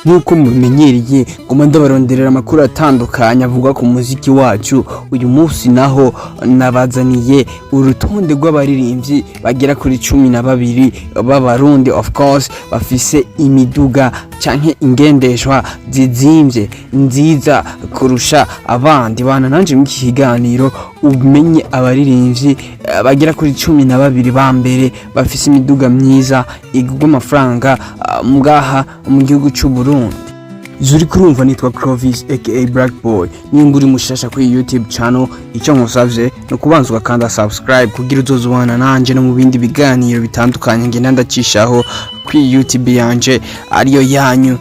Nkuko mumenyereye ngoma ndabaronderera amakuru atandukanye avuga ku muziki wacu. Uyu munsi naho nabazaniye urutonde rw'abaririmbyi bagera kuri 12 b'abarundi, of course bafise imiduga canke ingendeshwa zizimvye nziza kurusha abandi. Bana nanje mu kiganiro umenye abaririmbyi bagera kuri 12 ba mbere bafise imiduga myiza igugwa amafaranga ngaha mu gihugu cy'u Burundi. Zuri kurumva nitwa Clovis aka Black Boy. Ninga uri mushasha kuri YouTube channel, icyo nkusavye no kubanza ugakanda subscribe kugira uzozubana nanje no mu bindi biganiro bitandukanye ngenda ndacishaho kuri YouTube yanje ariyo yanyu.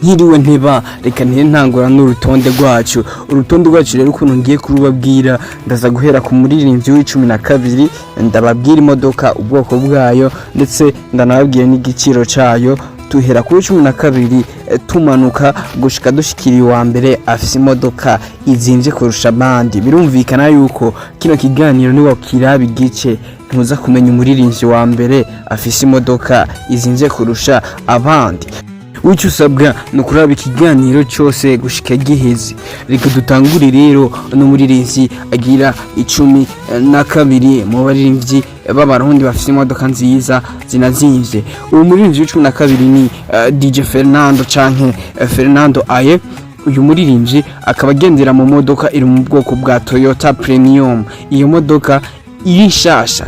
Nkiriwe nteba reka ntangura n'urutonde rwacu. Urutonde rwacu rero ukuntu ngiye kurubabwira, ndaza guhera ku muririmbyi w'12, ndababwira imodoka ubwoko bwayo ndetse ndanababwira n'igiciro cayo. Tuhera kuri 12 tumanuka gushika dushikiri wa mbere afise imodoka izimvye kurusha abandi. Birumvikana yuko kino kiganiro ni wakiraba igice ntuza kumenya umuririmbyi wa mbere afise imodoka izimvye kurusha abandi. Ucyo usabwa no kuraba ikiganiro cyose gushika giheze. Reka dutangure rero no muririmbyi agira 12 mu baririmbyi b'abarundi bafise imodoka nziza zinazimvye. Uwo muririmbyi w'12 ni DJ Fernando canke Fernando Aye. Uyu muririmbyi akaba agendera mu modoka iri mu bwoko bwa Toyota Premium. Iyo modoka iri nshasha.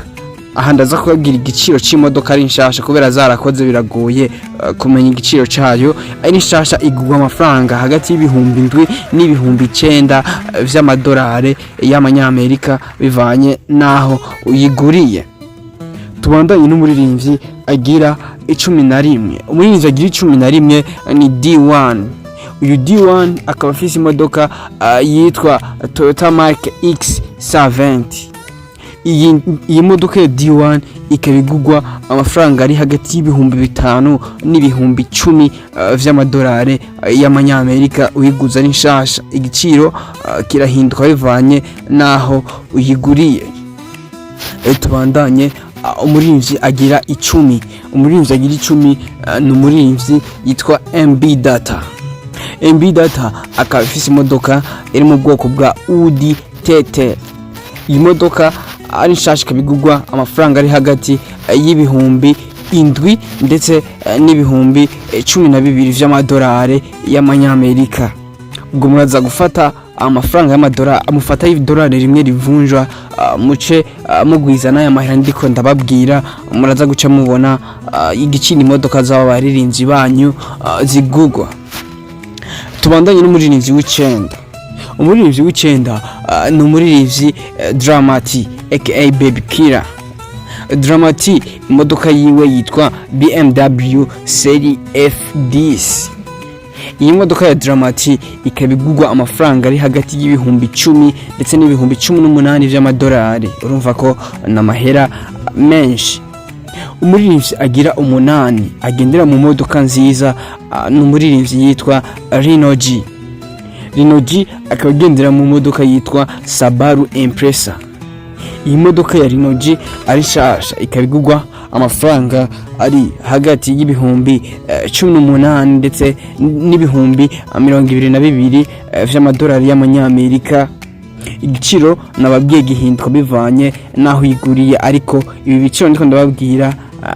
Aha ndaza kubabwira igiciro c'imodoka ari nshasha kubera zarakoze biragoye kumenya igiciro cayo. Ari nshasha igugwa amafaranga hagati y'ibihumbi 7 n'ibihumbi 9 vy'amadolari y'amanyamerika bivanye naho uyiguriye. Tubandanye n'umuririmbyi agira 11. Umuririmbyi agira 11 ni D1. Uyu D1 akaba afise imodoka yitwa Toyota Mark X70. Iyi modoka ya D1 ikabigugwa amafaranga ari hagati y'ibihumbi 5 n'ibihumbi 10 vy'amadolari y'amanyamerika uyiguza ari nshasha. Igiciro kirahinduka bivanye naho uyiguriye. Tubandanye umuririmbyi agira 10. Umuririmbyi agira 10 ni umuririmbyi yitwa MB Data. MB Data akaba afise imodoka iri mu bwoko bwa Audi TT. Iyi modoka ari nshasha kabigugwa amafaranga ari hagati y'ibihumbi 7 ndetse n'ibihumbi 12 vy'amadolari y'amanyamerika. Ubwo muraza gufata amafaranga y'amadolari, amufata y'idolari rimwe rivunjwa muce mugwizana ya mahera ndiko ndababwira, muraza guca mubona igiciro imodoka z'aba baririmbyi banyu zigugwa. Tubandanye n'umuririmbyi w'9. Umuririmbyi w'9 ni umuririmbyi Dramati aka Baby Killer. Dramati imodoka yiwe yitwa BMW Serie F10. Iyi modoka ya Dramati ikabigugwa amafaranga ari hagati y'ibihumbi 10 ndetse n'ibihumbi 18 vy'amadolari. Urumva ko na mahera menshi. Umuririmbyi agira 8 agendera mu modoka nziza ni umuririmbyi yitwa Rino G. Rino G akaba agendera mu modoka yitwa Subaru Impreza. Iyi modoka ya Rino G ari nshasha ikabigugwa amafaranga ari hagati y'ibihumbi 18 ndetse n'ibihumbi 22 vy'amadolari y'amanyamerika. Igiciro nababwiye gihinduka bivanye naho yiguriye, ariko ibi biciro ndiko ndababwira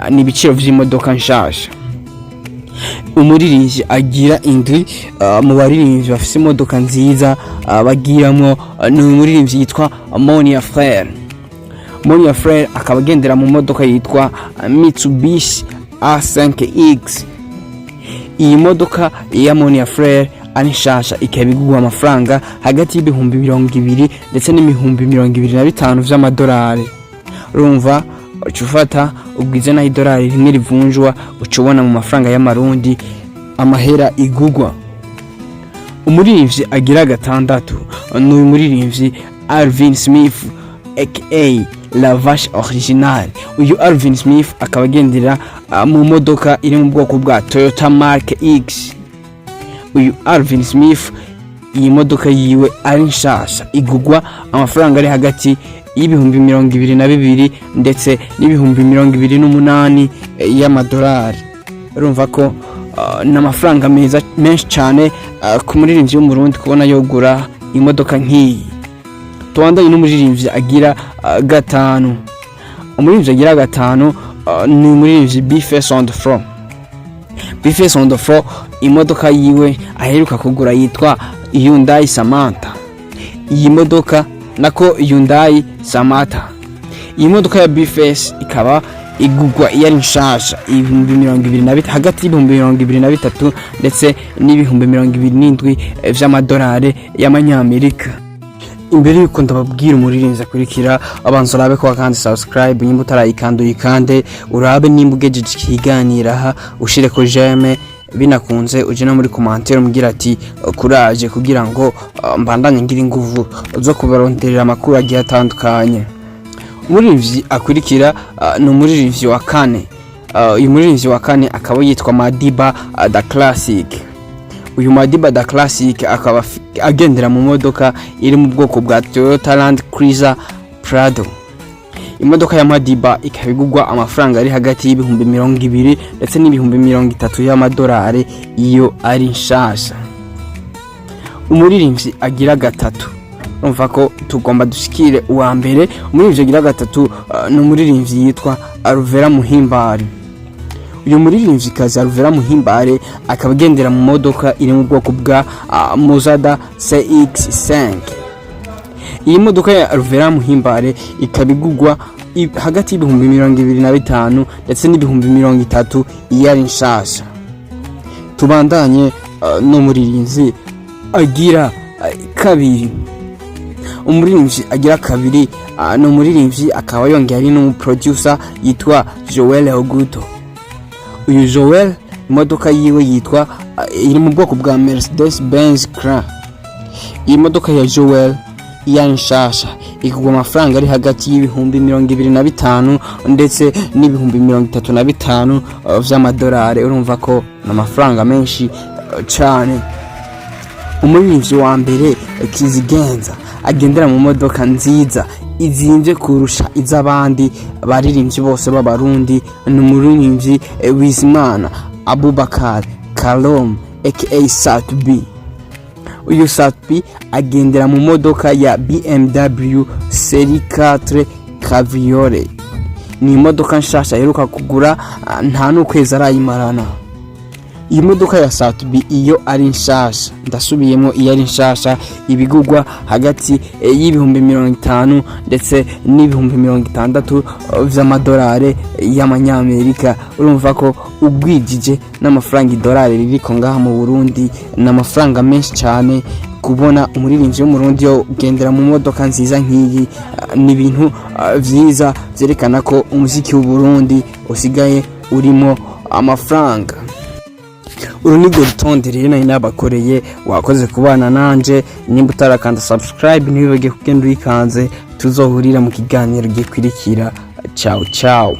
ni ibiciro vy'imodoka nshasha. Umuririmbyi agira 7 mu baririmbyi bafise imodoka nziza bagiramo ni umuririmbyi yitwa Monia Frere. Monia Frere akaba agendera mu modoka yitwa Mitsubishi A5X. Iyi modoka ya Monia Frere ari nshasha ikabigugwa amafaranga hagati y'ibihumbi 20 ndetse n'ibihumbi 25 vy'amadolari. Urumva ucufata ubwize na idolari rimwe rivunjwa ucubona mu mafaranga y'amarundi amahera igugwa. Umuririmbyi agira 6 ni umuririmbyi Alvin Smith aka La Vache Originale. Uyu Alvin Smith akaba agendera mu modoka iri mu bwoko bwa Toyota Mark X. Uyu Alvin Smith iyi modoka yiwe ari nshasha igugwa amafaranga ari hagati y'ibihumbi 22 ndetse n'ibihumbi 28 y'amadolari. Urumva ko n'amafaranga menshi cyane ku muririmbyi w'umurundi kubona yogura imodoka nk'iyi. Tubandanye n'umuririmbyi agira gatanu. Umuririmbyi agira gatanu ni umuririmbyi Bface on the floor. Bface on the floor imodoka yiwe aheruka kugura yitwa Hyundai Samantha. Iyi modoka nako Hyundai Samantha. Iyi modoka ya Bface ikaba igugwa yari nshasha ibihumbi 2023 hagati y'ibihumbi 2023 ndetse n'ibihumbi 2027 vy'amadolari y'amanyamerika. Imbere yuko ndababwira umuririmbyi akurikira abanza urabe ko kandi subscribe nyimba utarayikanda uyikande, urabe nimba ugejeje ikiganira aha ushire ko j'aime, binakunze uje no muri commentaire mugira ati kuraje kugira ngo mbandanye ngira inguvu zo kubaronderera amakuru agiye atandukanye. Umuririmbyi akurikira ni umuririmbyi wa kane. Uyu muririmbyi wa kane akaba yitwa Madiba the Classic. Uyu Madiba the Classic akaba agendera mu modoka iri mu bwoko bwa Toyota Land Cruiser Prado. Imodoka ya Madiba ikabigugwa amafaranga ari hagati y'ibihumbi 20 ndetse n'ibihumbi 30 y'amadolari iyo ari nshasha. Umuririmbyi agira gatatu. Umva ko tugomba dushikire uwa mbere. Umuririmbyi agira gatatu ni umuririmbyi yitwa Alvera Muhimbare. Uyu muririmbyi kazi Alvera Muhimbare akaba agendera mu modoka iri mu bwoko bwa Mazda CX-5. Iyi modoka ya Alvera Muhimbare ikabigugwa hagati y'ibihumbi 2025 ndetse n'ibihumbi 30 yari nshasha. Tubandanye n'umuririmbyi agira kabiri. Umuririmbyi agira kabiri ni umuririmbyi akaba yongeye ari n'umuproducer yitwa Joel Oguto. Uyu Joel imodoka yiwe yitwa iri mu bwoko bwa Mercedes Benz Cran. Iyi modoka ya Joel yanshasha ikugwa amafaranga ari hagati y'ibihumbi 2025 ndetse n'ibihumbi 35 vy'amadolari. Urumva ko n'amafaranga menshi cyane. Umuririmbyi wa mbere Kizigenza agendera mu modoka nziza izimvye kurusha iz'abandi baririmbyi bose b'abarundi ni umuririmbyi Wizimana Abubakar Kalom aka Satb. Uyu Satb agendera mu modoka ya BMW Serie 4 Cabriolet. Ni imodoka nshasha aheruka kugura nta n'ukwezi arayimarana. Iyi modoka ya Satb iyo ari nshasha, ndasubiyemo iyo ari nshasha ibigugwa hagati y'ibihumbi 50 ndetse n'ibihumbi 60 vy'amadolari y'amanyamerika. Urumva ko ugwijije n'amafaranga idolari ririko ngaha mu Burundi n'amafaranga menshi cyane. Kubona umuririmbyi w'umurundi yo gendera mu modoka nziza nk'iyi ni ibintu vyiza vyerekana ko umuziki w'u Burundi usigaye urimo amafaranga. Uru ni rutonde rero nari nabakoreye, wakoze kubana nanje. Nimba utarakanda subscribe ntibibage kugenda uyikanze, tuzohurira mu kiganiro gikurikira. Ciao ciao.